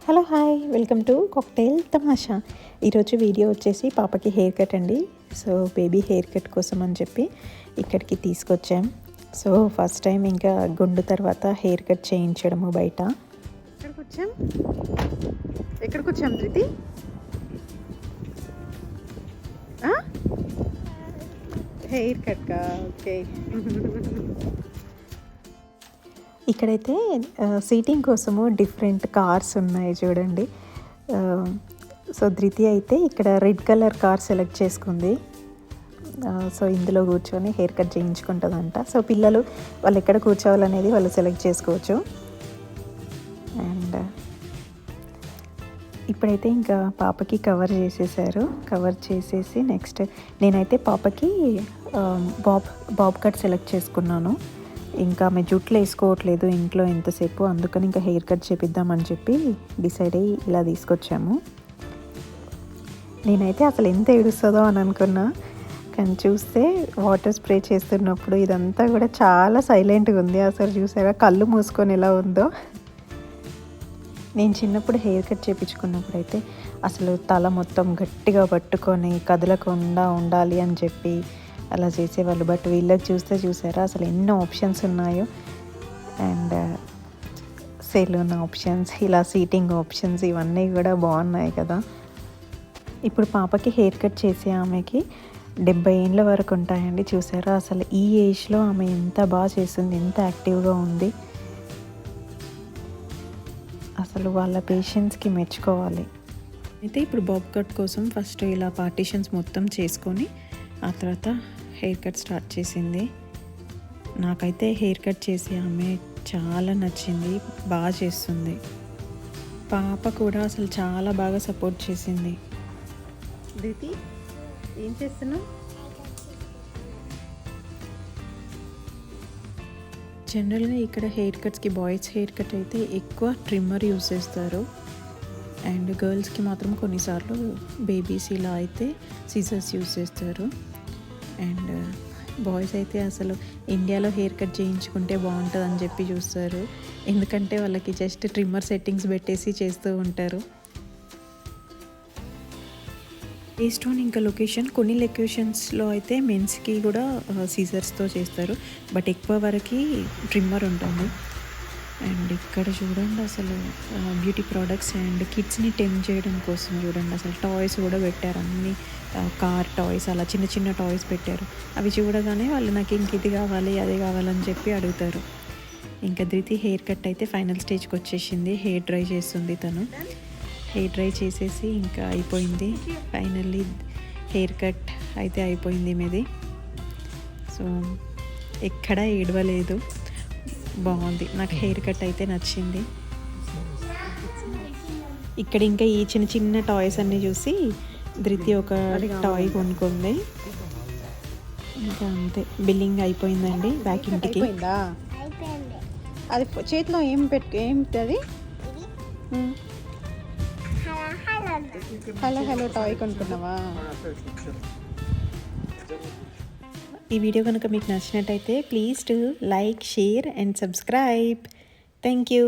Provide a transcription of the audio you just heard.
Hello hi, welcome to cocktail తమాషా. ఈరోజు video వచ్చేసి పాపకి హెయిర్ కట్ అండి. సో బేబీ హెయిర్ కట్ కోసం అని చెప్పి ఇక్కడికి తీసుకొచ్చాం. సో ఫస్ట్ టైం ఇంకా గుండు తర్వాత హెయిర్ కట్ చేయించడము బయట. ఎక్కడికి వచ్చాం ధృతి? హెయిర్ కట్ కా? ఓకే. ఇక్కడైతే సీటింగ్ కోసము డిఫరెంట్ కార్స్ ఉన్నాయి చూడండి. సో ధృతి అయితే ఇక్కడ రెడ్ కలర్ కార్ సెలెక్ట్ చేసుకుంది. సో ఇందులో కూర్చొని హెయిర్ కట్ చేయించుకుంటుందంట. సో పిల్లలు వాళ్ళు ఎక్కడ కూర్చోవాలనేది వాళ్ళు సెలెక్ట్ చేసుకోవచ్చు. అండ్ ఇప్పుడైతే ఇంకా పాపకి కవర్ చేసేసారు. కవర్ చేసేసి నెక్స్ట్ నేనైతే పాపకి బాబ్ కట్ సెలెక్ట్ చేసుకున్నాను. ఇంకా ఆమె జుట్లు వేసుకోవట్లేదు ఇంట్లో ఎంతసేపు, అందుకని ఇంకా హెయిర్ కట్ చేపిద్దామని చెప్పి డిసైడ్ అయ్యి ఇలా తీసుకొచ్చాము. నేనైతే అసలు ఎంత ఏడుస్తుందో అని అనుకున్నా, కానీ చూస్తే వాటర్ స్ప్రే చేస్తున్నప్పుడు ఇదంతా కూడా చాలా సైలెంట్గా ఉంది. అసలు చూసారా కళ్ళు మూసుకొని ఎలా ఉందో. నేను చిన్నప్పుడు హెయిర్ కట్ చేయించుకున్నప్పుడు అయితే అసలు తల మొత్తం గట్టిగా పట్టుకొని కదలకుండా ఉండాలి అని చెప్పి అలా చేసేవాళ్ళు. బట్ వీళ్ళకి చూసారా అసలు ఎన్నో ఆప్షన్స్ ఉన్నాయో. అండ్ సెలూన్ ఆప్షన్స్, ఇలా సీటింగ్ ఆప్షన్స్ ఇవన్నీ కూడా బాగున్నాయి కదా. ఇప్పుడు పాపకి హెయిర్ కట్ చేసే ఆమెకి 70 ఏళ్ళ వరకు ఉంటాయండి. చూసారా అసలు ఈ ఏజ్లో ఆమె ఎంత బాగా చేస్తుంది, ఎంత యాక్టివ్గా ఉంది. అసలు వాళ్ళ పేషెంట్స్కి మెచ్చుకోవాలి. అయితే ఇప్పుడు బాబ్ కట్ కోసం ఫస్ట్ ఇలా పార్టీషన్స్ మొత్తం చేసుకొని ఆ తర్వాత హెయిర్ కట్ స్టార్ట్ చేసింది. నాకైతే హెయిర్ కట్ చేసి ఆమె చాలా నచ్చింది, బాగా చేస్తుంది. పాప కూడా అసలు చాలా బాగా సపోర్ట్ చేసింది. దీతి ఏం చేస్తున్నావు? జనరల్గా ఇక్కడ హెయిర్ కట్స్కి బాయ్స్ హెయిర్ కట్ అయితే ఎక్కువ ట్రిమ్మర్ యూస్ చేస్తారు. అండ్ గర్ల్స్కి మాత్రం కొన్నిసార్లు బేబీస్ ఇలా అయితే సిజర్స్ యూస్ చేస్తారు. అండ్ బాయ్స్ అయితే అసలు ఇండియాలో హెయిర్ కట్ చేయించుకుంటే బాగుంటుంది అని చెప్పి చూస్తారు. ఎందుకంటే వాళ్ళకి జస్ట్ ట్రిమ్మర్ సెట్టింగ్స్ పెట్టేసి చేస్తూ ఉంటారు. బేస్డ్ ఆన్ ఇంకా లొకేషన్, కొన్ని లొకేషన్స్లో అయితే మెన్స్కి కూడా సీజర్స్తో చేస్తారు, బట్ ఎక్కువ వరకు ట్రిమ్మర్ ఉంటుంది. అండ్ ఇక్కడ చూడండి అసలు బ్యూటీ ప్రోడక్ట్స్ అండ్ కిడ్స్ని టెమ్ చేయడం కోసం చూడండి అసలు టాయ్స్ కూడా పెట్టారు. అన్ని కార్ టాయ్స్, అలా చిన్న చిన్న టాయ్స్ పెట్టారు. అవి చూడగానే వాళ్ళు నాకు ఇంక ఇది కావాలి అది కావాలని చెప్పి అడుగుతారు. ఇంకా ధృతి హెయిర్ కట్ అయితే ఫైనల్ స్టేజ్కి వచ్చేసింది. హెయిర్ డ్రై చేస్తుంది తను. హెయిర్ డ్రై చేసేసి ఇంకా అయిపోయింది. ఫైనల్లీ హెయిర్ కట్ అయితే అయిపోయింది మీది. సో ఎక్కడా ఏడవలేదు, బాగుంది. నాకు హెయిర్ కట్ అయితే నచ్చింది. ఇక్కడ ఇంకా ఈ చిన్న చిన్న టాయ్స్ అన్నీ చూసి ధృతి ఒక టాయ్ కొనుక్కుంది. ఇంకా అంతే, బిల్లింగ్ అయిపోయిందండి. బ్యాక్ ఇంటికి అది చేతిలో ఏంటది హలో టాయ్ కొనుక్కున్నావా? ఈ వీడియో కనుక మీకు నచ్చినట్టయితే please to like, share and subscribe. Thank you.